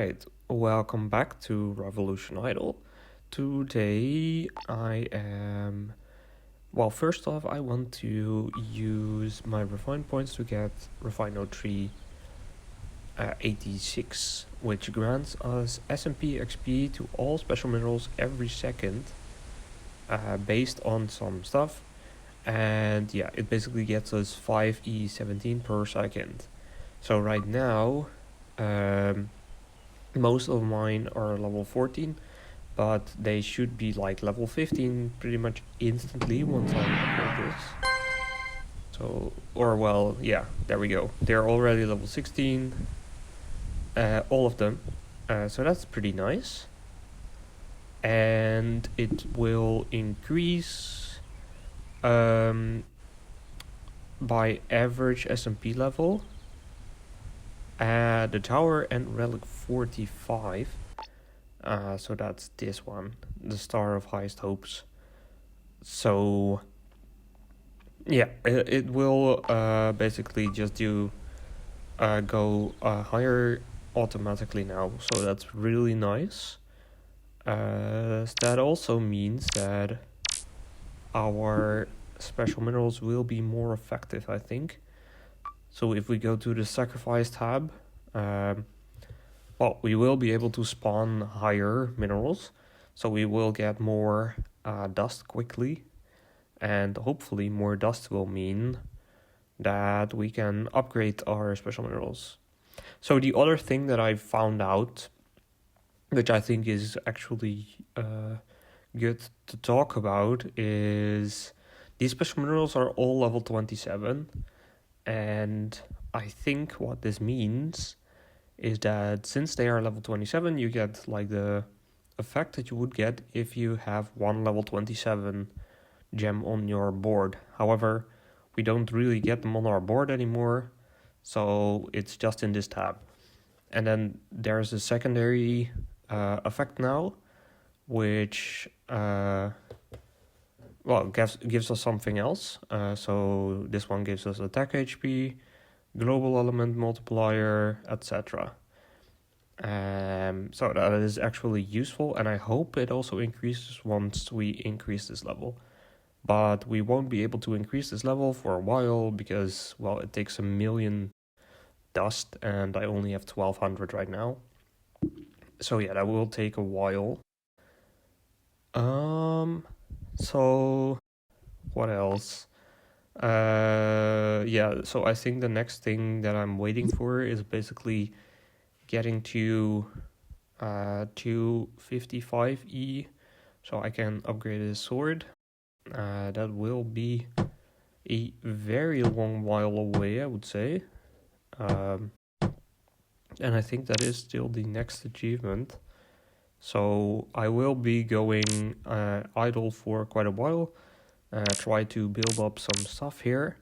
Alright, welcome back to Revolution Idol. Today well, first off, I want to use my refine points to get refine 03 86, which grants us SMP XP to all special minerals every second based on some stuff. And yeah, it basically gets us 5E17 per second. So right now, most of mine are level 14, but they should be like level 15 pretty much instantly once I upgrade this. So, or well, yeah, there we go. They're already level 16, all of them. So that's pretty nice. And it will increase by average SMP level. The tower and relic 45. So that's this one, the Star of Highest Hopes. So yeah, it will basically just do go higher automatically now. So that's really nice. That also means that our special minerals will be more effective, I think. So if we go to the sacrifice tab, well, we will be able to spawn higher minerals, so we will get more dust quickly, and hopefully more dust will mean that we can upgrade our special minerals. So the other thing that I found out, which I think is actually good to talk about, is these special minerals are all level 27, and I think what this means is that since they are level 27, you get like the effect that you would get if you have one level 27 gem on your board. However, we don't really get them on our board anymore, so it's just in this tab. And then there's a secondary effect now, which well, gives us something else. So this one gives us attack HP, global element multiplier, etc. So that is actually useful, and I hope it also increases once we increase this level. But we won't be able to increase this level for a while because, well, it takes 1 million dust, and I only have 1200 right now. So yeah, that will take a while. So what else? Yeah, so I think the next thing that I'm waiting for is basically getting to 255E, so I can upgrade his sword. That will be a very long while away, I would say. And I think that is still the next achievement. So I will be going idle for quite a while, try to build up some stuff here,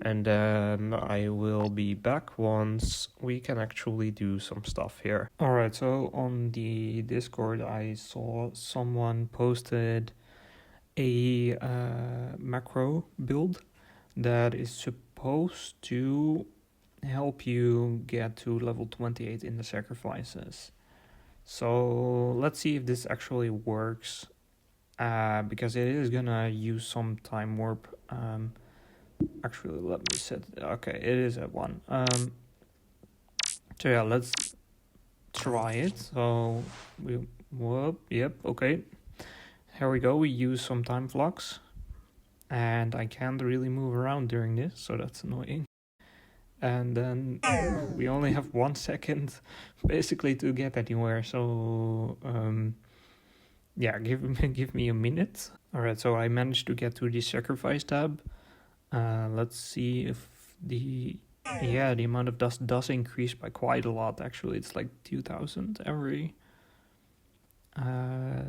and then I will be back once we can actually do some stuff here. Alright, so on the Discord I saw someone posted a macro build that is supposed to help you get to level 28 in the sacrifices. So let's see if this actually works, because it is gonna use some time warp. Actually, let me set. Okay, it is at 1. So yeah, let's try it. So yep, okay. Here we go. We use some time flux, and I can't really move around during this, so that's annoying. And then we only have 1 second basically to get anywhere, so yeah, give me a minute. Alright, so I managed to get to the sacrifice tab. Let's see if the amount of dust does increase by quite a lot. Actually, it's like 2000 every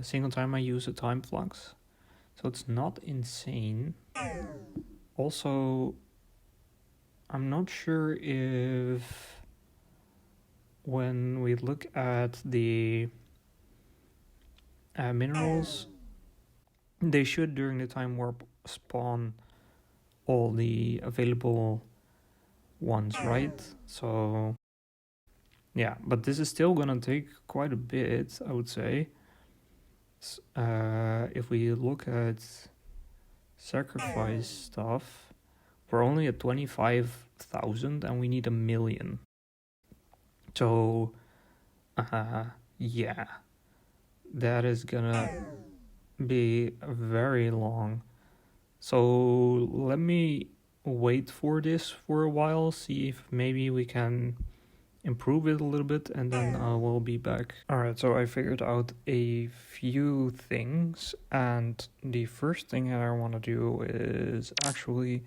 single time I use a time flux, so it's not insane. Also, I'm not sure if when we look at the minerals, they should during the time warp spawn all the available ones, right? So Yeah, but this is still gonna take quite a bit, I would say. If we look at sacrifice stuff, we're only at 25,000 and we need 1,000,000. So, yeah, that is gonna be very long. So let me wait for this for a while, see if maybe we can improve it a little bit, and then I will be back. Alright, so I figured out a few things, and the first thing that I want to do is actually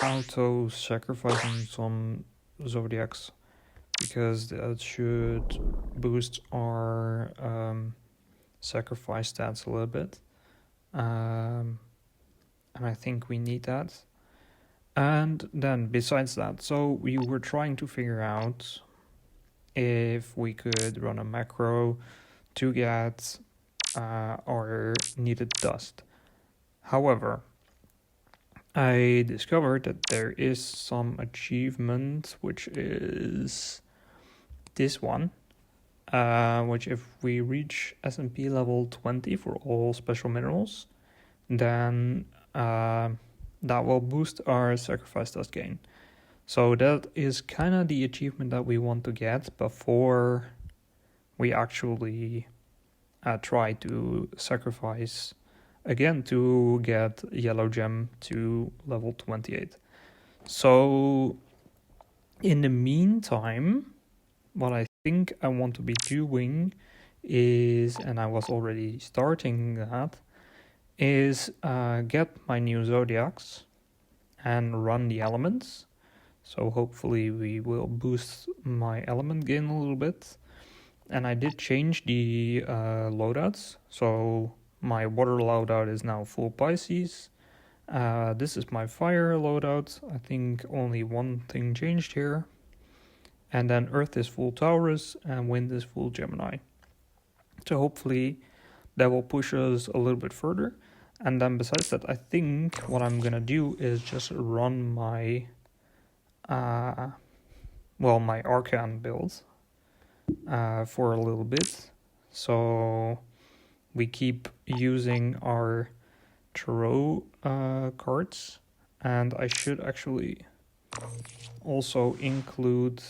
auto-sacrificing some zodiacs, because that should boost our sacrifice stats a little bit. And I think we need that. And then besides that, so we were trying to figure out if we could run a macro to get our needed dust. However, I discovered that there is some achievement, which is this one, which if we reach S&P level 20 for all special minerals, then that will boost our sacrifice dust gain. So that is kind of the achievement that we want to get before we actually try to sacrifice again to get yellow gem to level 28. So in the meantime, what I think I want to be doing is, and I was already starting that, is get my new zodiacs and run the elements. So hopefully we will boost my element gain a little bit. And I did change the loadouts. So my water loadout is now full Pisces. This is my fire loadout. I think only one thing changed here. And then earth is full Taurus and wind is full Gemini. So hopefully that will push us a little bit further. And then besides that, I think what I'm gonna do is just run my my Arcan build for a little bit. So we keep using our tarot cards, and I should actually also include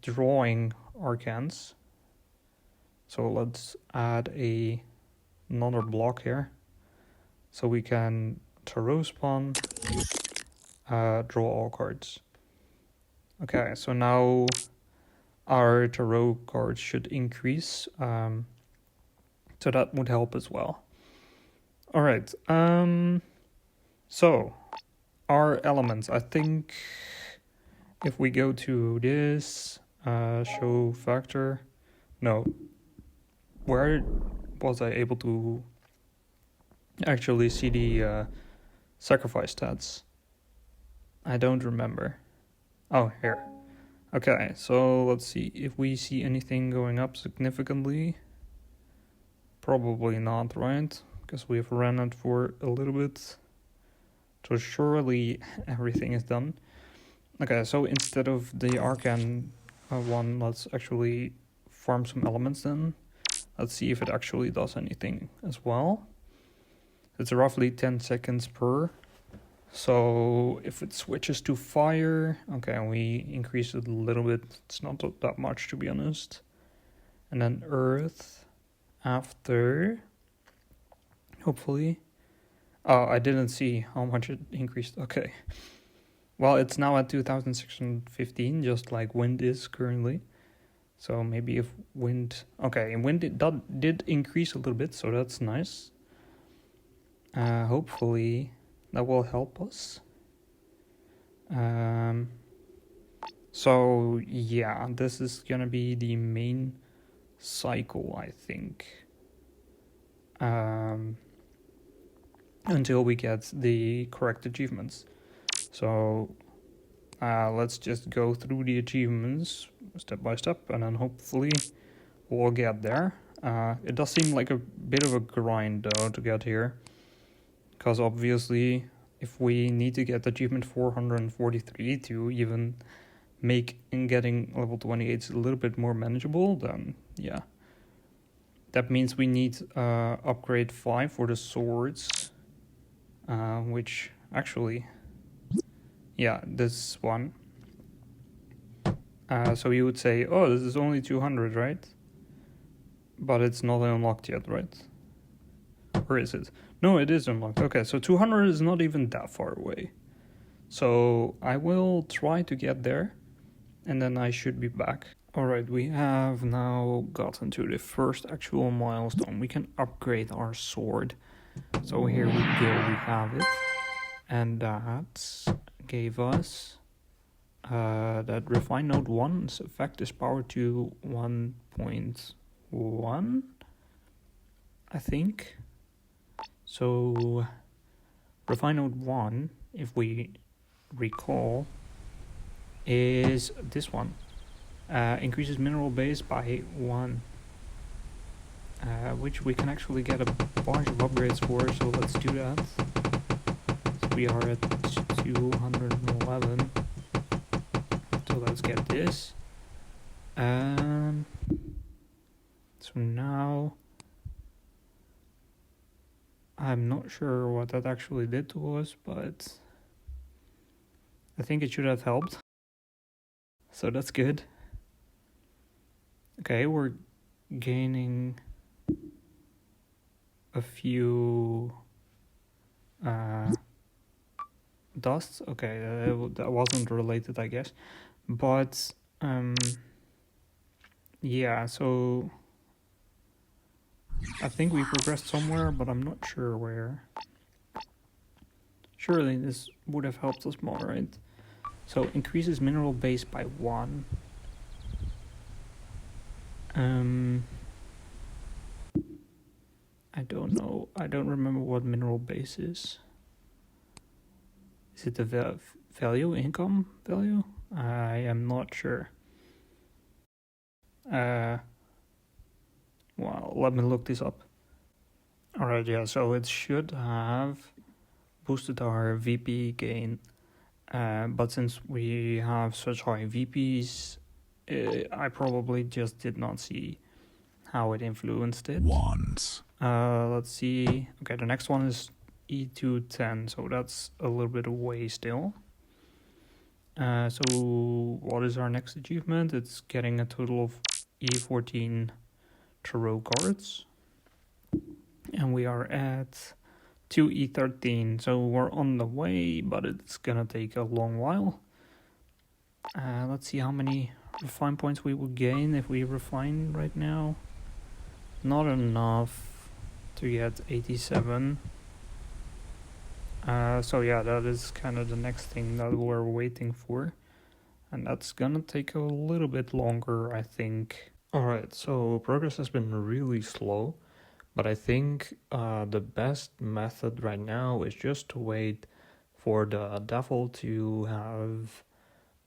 drawing arcans. So let's add another block here, so we can tarot spawn, draw all cards. Okay, so now our tarot cards should increase, so that would help as well. All right, so our elements, I think if we go to this, show factor, no, where was I able to actually see the sacrifice stats? I don't remember. Oh, here. Okay, so let's see if we see anything going up significantly. Probably not, right? Because we've ran it for a little bit. So surely everything is done. Okay, so instead of the Arcan one, let's actually farm some elements then. Let's see if it actually does anything as well. It's roughly 10 seconds per. So if it switches to fire, okay, and we increase it a little bit, it's not that much to be honest. And then earth after, hopefully. Oh, I didn't see how much it increased. Okay. Well, it's now at 2,615, just like wind is currently. So maybe if wind... Okay, wind did increase a little bit, so that's nice. Hopefully that will help us. So yeah, this is gonna be the main cycle, I think. Until we get the correct achievements. So let's just go through the achievements step by step, and then hopefully we'll get there. It does seem like a bit of a grind though to get here, because obviously if we need to get achievement 443 to even make getting level 28 a little bit more manageable, then yeah. That means we need upgrade 5 for the swords, which actually, yeah, this one. So you would say, oh, this is only 200, right? But it's not unlocked yet, right? Or is it? No, it is unlocked. Okay, so 200 is not even that far away. So I will try to get there, and then I should be back. Alright, we have now gotten to the first actual milestone. We can upgrade our sword. So here we go, we have it. And that gave us that refine node 1's effect is powered to 1.1, I think. So refine node 1, if we recall, is this one. Increases mineral base by 1, which we can actually get a bunch of upgrades for, so let's do that. So we are at 211, so let's get this. So now I'm not sure what that actually did to us, but I think it should have helped, so that's good. Okay, we're gaining a few dusts. Okay, that wasn't related, I guess. But yeah, so I think we progressed somewhere, but I'm not sure where. Surely this would have helped us more, right? So increases mineral base by 1. I don't know. I don't remember what mineral base is. Is it the value, income value? I am not sure. Well, let me look this up. Alright, yeah, so it should have boosted our VP gain. But since we have such high VPs, I probably just did not see how it influenced it. Wands. Let's see. Okay, the next one is E210, so that's a little bit away still. So what is our next achievement? It's getting a total of E14 tarot cards. And we are at 2E13, so we're on the way, but it's gonna take a long while. Let's see how many refine points we will gain if we refine right now. Not enough to get 87. So yeah, that is kind of the next thing that we're waiting for. And that's gonna take a little bit longer, I think. Alright, so progress has been really slow. But I think the best method right now is just to wait for the devil to have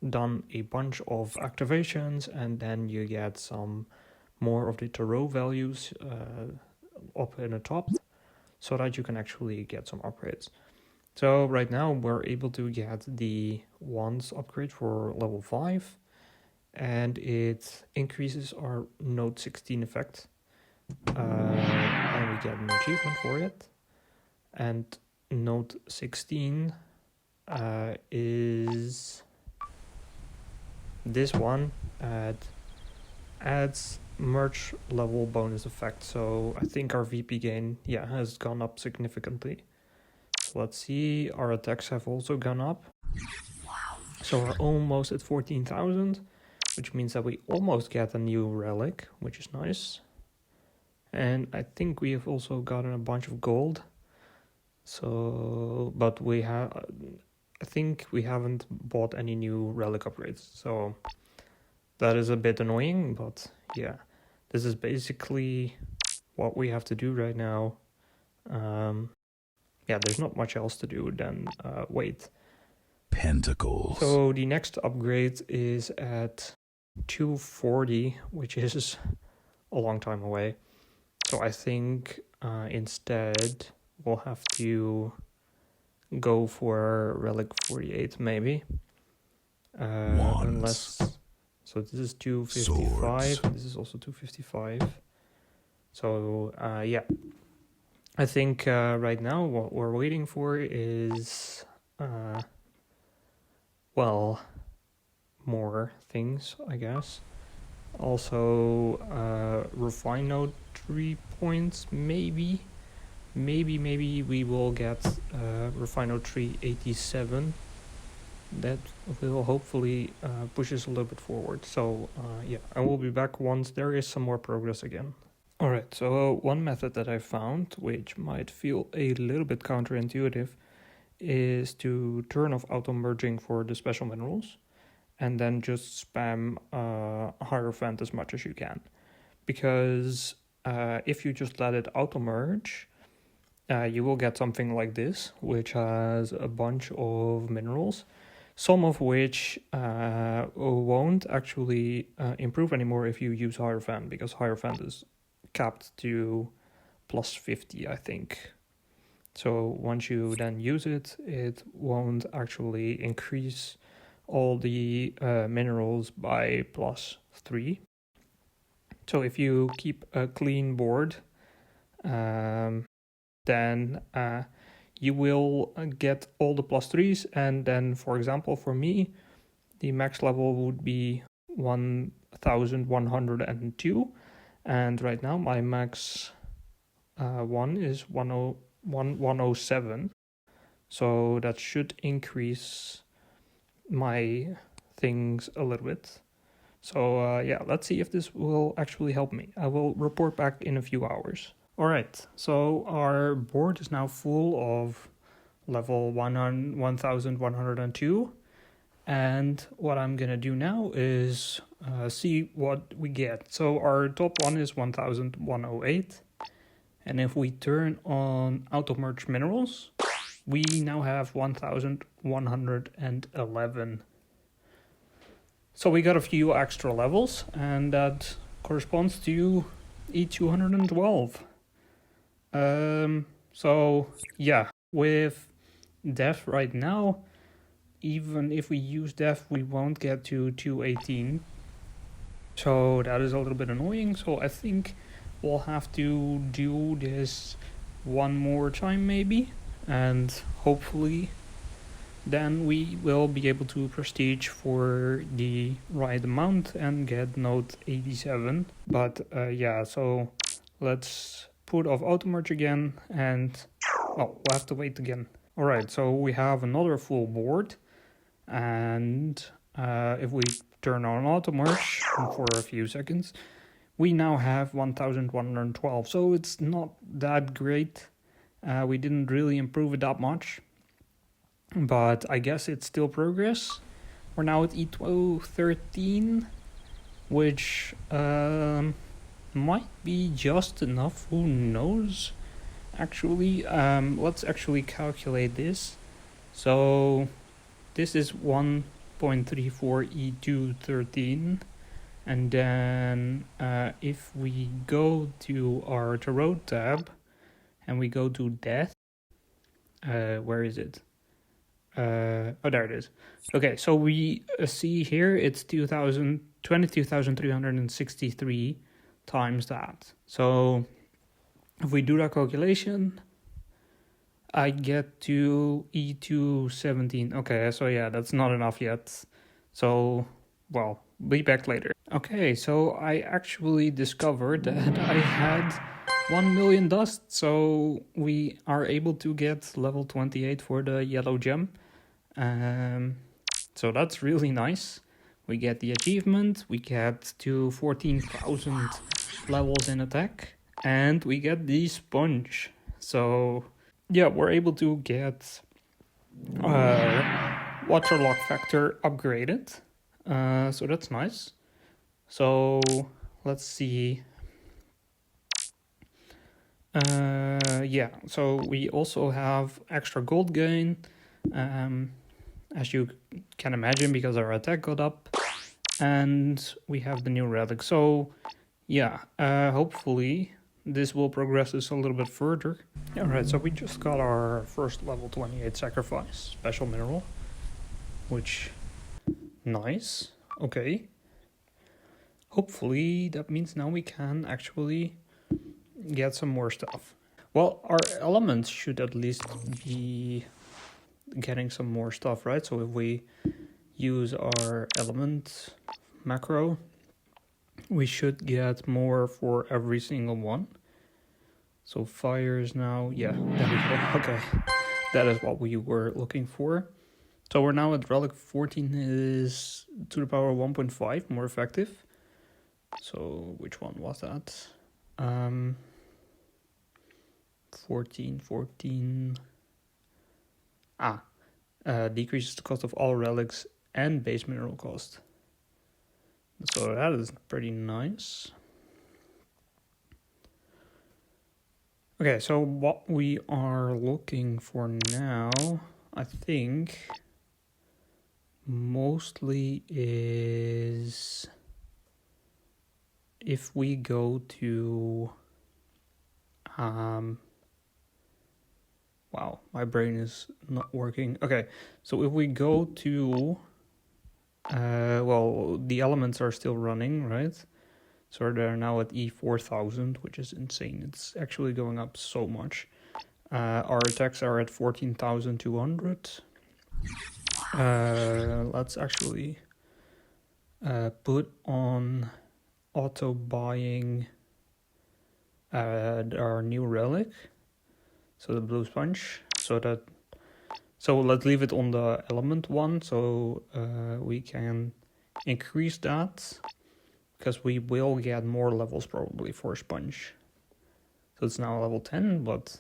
done a bunch of activations, and then you get some more of the tarot values up in the top, so that you can actually get some upgrades. So right now we're able to get the wands upgrade for level 5, and it increases our node 16 effect. And we get an achievement for it. And node 16 is this one. Adds merge level bonus effect. So I think our VP gain, yeah, has gone up significantly. So let's see, our attacks have also gone up. So we're almost at 14,000, which means that we almost get a new relic, which is nice. And I think we have also gotten a bunch of gold. So, but I think we haven't bought any new relic upgrades. So that is a bit annoying, but yeah, this is basically what we have to do right now. Yeah, there's not much else to do than wait. Pentacles. So the next upgrade is at 240, which is a long time away. So I think instead we'll have to go for relic 48 maybe. unless... So this is 255, and this is also 255. So, yeah. I think right now what we're waiting for is, well, more things, I guess. Also, refine node 3 points, maybe. Maybe we will get refine node 387. That will hopefully push us a little bit forward. So, yeah, I will be back once there is some more progress again. Alright, so one method that I found, which might feel a little bit counterintuitive, is to turn off auto merging for the special minerals and then just spam Hierophant as much as you can. Because if you just let it auto merge, you will get something like this, which has a bunch of minerals, some of which won't actually improve anymore if you use Hierophant, because Hierophant is capped to plus 50, I think. So once you then use it, it won't actually increase all the minerals by plus 3. So if you keep a clean board, then you will get all the plus 3s, and then, for example, for me, the max level would be 1102, and right now my max one is 107, so that should increase my things a little bit. So yeah, let's see if this will actually help me. I will report back in a few hours. Alright, so our board is now full of level 1102, and what I'm gonna do now is see what we get. So our top one is 1108, and if we turn on auto merge minerals, we now have 1111. So we got a few extra levels, and that corresponds to E212. So yeah, with def right now, even if we use def, we won't get to 218. So that is a little bit annoying. So I think we'll have to do this one more time maybe, and hopefully then we will be able to prestige for the right amount and get node 87. But yeah, so let's put off auto merge again, and we'll have to wait again. Alright, so we have another full board, and if we turn on auto merge for a few seconds, we now have 1112. So it's not that great. We didn't really improve it that much, but I guess it's still progress. We're now at E213, which might be just enough, who knows. Actually, let's actually calculate this. So this is 1.34 E213, and then if we go to our tarot tab and we go to death, where is it? Oh, there it is. Okay, so we see here it's 22,363 times that. So if we do that calculation, I get to E217. Okay, so yeah, that's not enough yet. So, well, be back later. Okay, so I actually discovered that I had 1 million dust, so we are able to get level 28 for the yellow gem. So that's really nice. We get the achievement, we get to 14,000 levels in attack, and we get the sponge. So yeah, we're able to get waterlock factor upgraded. So that's nice. So let's see. Yeah, so we also have extra gold gain, as you can imagine, because our attack got up, and we have the new relic. So yeah, hopefully this will progress us a little bit further. Alright, so we just got our first level 28 sacrifice special mineral, which Nice. Okay. Hopefully that means now we can actually get some more stuff. Well, our elements should at least be getting some more stuff, right? So if we use our element macro, we should get more for every single one. So fire is now, yeah, there we go. Okay, that is what we were looking for. So we're now at relic 14 is to the power 1.5 more effective. So which one was that? 14. Decreases the cost of all relics and base mineral cost. So that is pretty nice. Okay, so what we are looking for now, I think, mostly is if we go to wow, my brain is not working. Okay, so if we go to well, the elements are still running, right? So they're now at E4000, which is insane. It's actually going up so much. Our attacks are at 14,200. Let's actually put on auto buying our new relic. So the blue sponge. So let's leave it on the element one, so we can increase that, because we will get more levels probably for sponge. So it's now level 10, but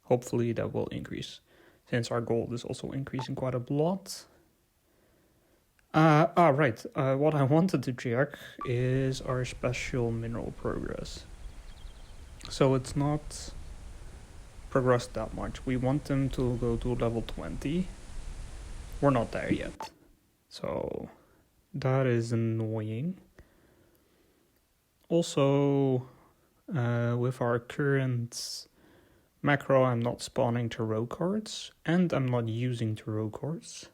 hopefully that will increase, since our gold is also increasing quite a lot. Right. What I wanted to check is our special mineral progress. So it's not progressed that much. We want them to go to level 20. We're not there yet. So that is annoying. Also, with our current macro, I'm not spawning tarot cards, and I'm not using tarot cards.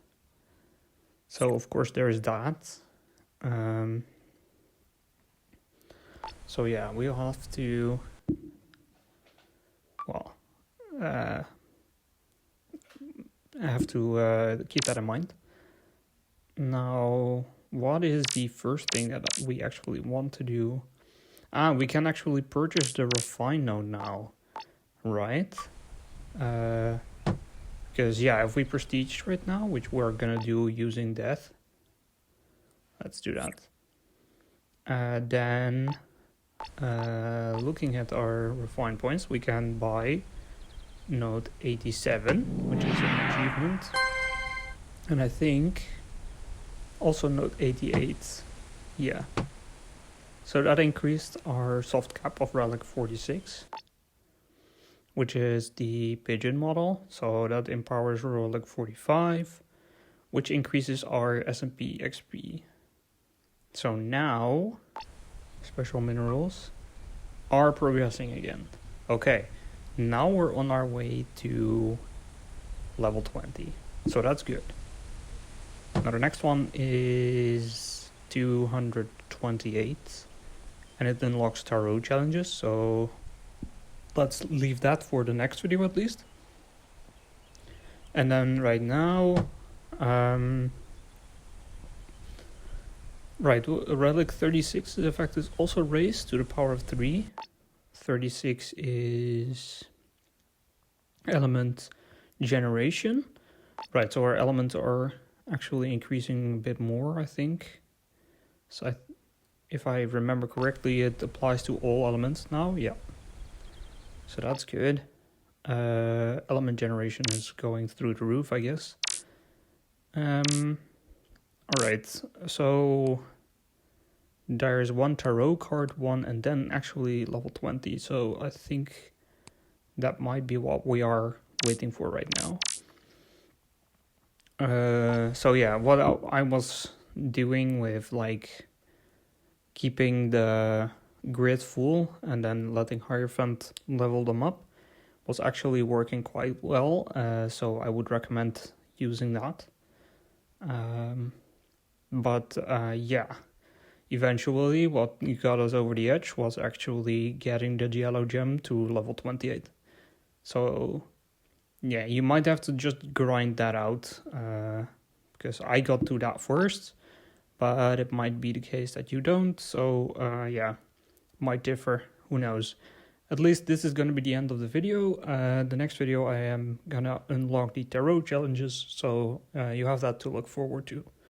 So of course there is that. So yeah, we'll have to, well, I have to keep that in mind. Now, what is the first thing that we actually want to do? We can actually purchase the refine node now, right? Because yeah, if we prestige right now, which we're gonna do using death, let's do that. Then, looking at our refine points, we can buy node 87, which is an achievement, and I think also node 88. Yeah. So that increased our soft cap of relic 46, which is the pigeon model. So that empowers relic 45, which increases our SMP XP. So now special minerals are progressing again. Okay, now we're on our way to level 20. So that's good. Now the next one is 228, and it unlocks tarot challenges, so let's leave that for the next video at least. And then right now, right, relic 36 effect is also raised to the power of 3. 36 is element generation. Right, so our elements are actually increasing a bit more, I think. So if I remember correctly, it applies to all elements now. Yeah. So that's good. Element generation is going through the roof, I guess. Alright, so there's one tarot card one, and then actually level 20. So I think that might be what we are waiting for right now. So yeah, what I was doing with like keeping the grid full and then letting Hierophant level them up was actually working quite well. So I would recommend using that. But yeah, eventually what got us over the edge was actually getting the yellow gem to level 28. So yeah, you might have to just grind that out, because I got to that first, but it might be the case that you don't. So yeah, might differ. Who knows? At least this is going to be the end of the video. The next video I am gonna unlock the tarot challenges, so you have that to look forward to.